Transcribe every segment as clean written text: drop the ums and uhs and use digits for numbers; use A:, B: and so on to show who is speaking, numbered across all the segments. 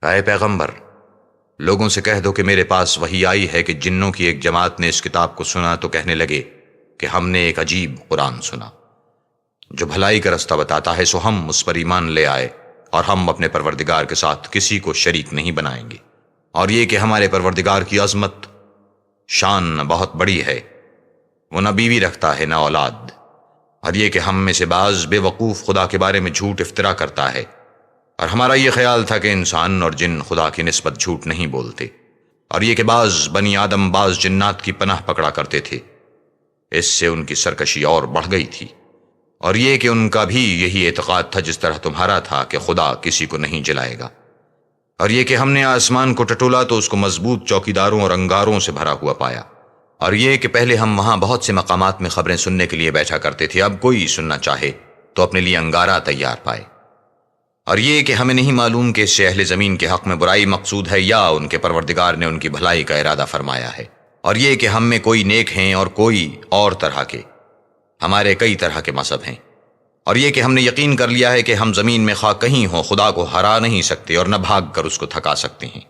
A: اے پیغمبر، لوگوں سے کہہ دو کہ میرے پاس وحی آئی ہے کہ جنوں کی ایک جماعت نے اس کتاب کو سنا تو کہنے لگے کہ ہم نے ایک عجیب قرآن سنا جو بھلائی کا رستہ بتاتا ہے، سو ہم اس پر ایمان لے آئے اور ہم اپنے پروردگار کے ساتھ کسی کو شریک نہیں بنائیں گے، اور یہ کہ ہمارے پروردگار کی عظمت شان بہت بڑی ہے، وہ نہ بیوی رکھتا ہے نہ اولاد، اور یہ کہ ہم میں سے بعض بے وقوف خدا کے بارے میں جھوٹ افطرا کرتا ہے، اور ہمارا یہ خیال تھا کہ انسان اور جن خدا کی نسبت جھوٹ نہیں بولتے، اور یہ کہ بعض بنی آدم بعض جنات کی پناہ پکڑا کرتے تھے، اس سے ان کی سرکشی اور بڑھ گئی تھی، اور یہ کہ ان کا بھی یہی اعتقاد تھا جس طرح تمہارا تھا کہ خدا کسی کو نہیں جلائے گا، اور یہ کہ ہم نے آسمان کو ٹٹولا تو اس کو مضبوط چوکیداروں اور انگاروں سے بھرا ہوا پایا، اور یہ کہ پہلے ہم وہاں بہت سے مقامات میں خبریں سننے کے لیے بیٹھا کرتے تھے، اب کوئی سننا چاہے تو اپنے لیے انگارہ تیار پائے، اور یہ کہ ہمیں نہیں معلوم کہ اس سے اہل زمین کے حق میں برائی مقصود ہے یا ان کے پروردگار نے ان کی بھلائی کا ارادہ فرمایا ہے، اور یہ کہ ہم میں کوئی نیک ہیں اور کوئی اور طرح کے، ہمارے کئی طرح کے مذہب ہیں، اور یہ کہ ہم نے یقین کر لیا ہے کہ ہم زمین میں خواہ کہیں ہوں خدا کو ہرا نہیں سکتے اور نہ بھاگ کر اس کو تھکا سکتے ہیں،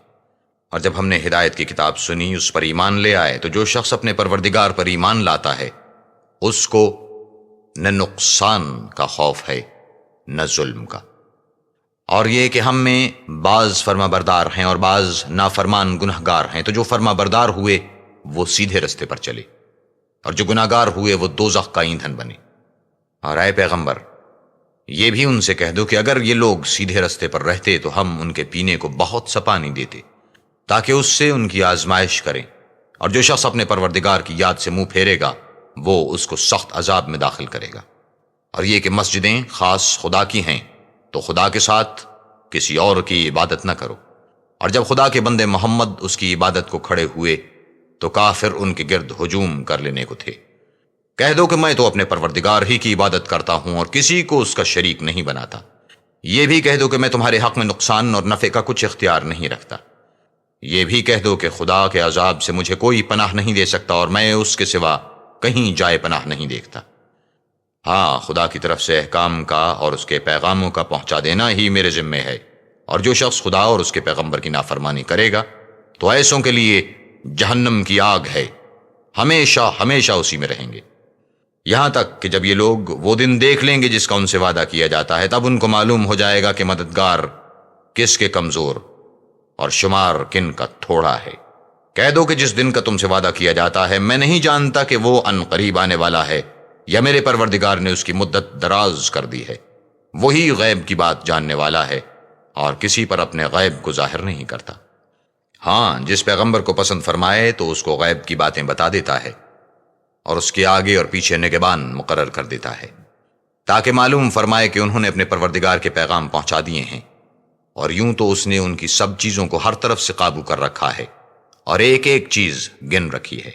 A: اور جب ہم نے ہدایت کی کتاب سنی اس پر ایمان لے آئے تو جو شخص اپنے پروردگار پر ایمان لاتا ہے اس کو نہ نقصان کا خوف ہے نہ ظلم کا، اور یہ کہ ہم میں بعض فرما بردار ہیں اور بعض نافرمان گنہگار ہیں، تو جو فرما بردار ہوئے وہ سیدھے رستے پر چلے اور جو گناہگار ہوئے وہ دوزخ کا ایندھن بنے، اور اے پیغمبر یہ بھی ان سے کہہ دو کہ اگر یہ لوگ سیدھے رستے پر رہتے تو ہم ان کے پینے کو بہت سا پانی دیتے تاکہ اس سے ان کی آزمائش کریں، اور جو شخص اپنے پروردگار کی یاد سے منہ پھیرے گا وہ اس کو سخت عذاب میں داخل کرے گا، اور یہ کہ مسجدیں خاص خدا کی ہیں تو خدا کے ساتھ کسی اور کی عبادت نہ کرو، اور جب خدا کے بندے محمد اس کی عبادت کو کھڑے ہوئے تو کافر ان کے گرد ہجوم کر لینے کو تھے، کہہ دو کہ میں تو اپنے پروردگار ہی کی عبادت کرتا ہوں اور کسی کو اس کا شریک نہیں بناتا، یہ بھی کہہ دو کہ میں تمہارے حق میں نقصان اور نفع کا کچھ اختیار نہیں رکھتا، یہ بھی کہہ دو کہ خدا کے عذاب سے مجھے کوئی پناہ نہیں دے سکتا اور میں اس کے سوا کہیں جائے پناہ نہیں دیکھتا، ہاں خدا کی طرف سے احکام کا اور اس کے پیغاموں کا پہنچا دینا ہی میرے ذمے ہے، اور جو شخص خدا اور اس کے پیغمبر کی نافرمانی کرے گا تو ایسوں کے لیے جہنم کی آگ ہے، ہمیشہ ہمیشہ اسی میں رہیں گے، یہاں تک کہ جب یہ لوگ وہ دن دیکھ لیں گے جس کا ان سے وعدہ کیا جاتا ہے، تب ان کو معلوم ہو جائے گا کہ مددگار کس کے کمزور اور شمار کن کا تھوڑا ہے، کہہ دو کہ جس دن کا تم سے وعدہ کیا جاتا ہے میں نہیں جانتا کہ وہ ان قریب آنے والا ہے یا میرے پروردگار نے اس کی مدت دراز کر دی ہے، وہی غیب کی بات جاننے والا ہے اور کسی پر اپنے غیب کو ظاہر نہیں کرتا، ہاں جس پیغمبر کو پسند فرمائے تو اس کو غیب کی باتیں بتا دیتا ہے اور اس کے آگے اور پیچھے نگہبان مقرر کر دیتا ہے تاکہ معلوم فرمائے کہ انہوں نے اپنے پروردگار کے پیغام پہنچا دیے ہیں، اور یوں تو اس نے ان کی سب چیزوں کو ہر طرف سے قابو کر رکھا ہے اور ایک ایک چیز گن رکھی ہے۔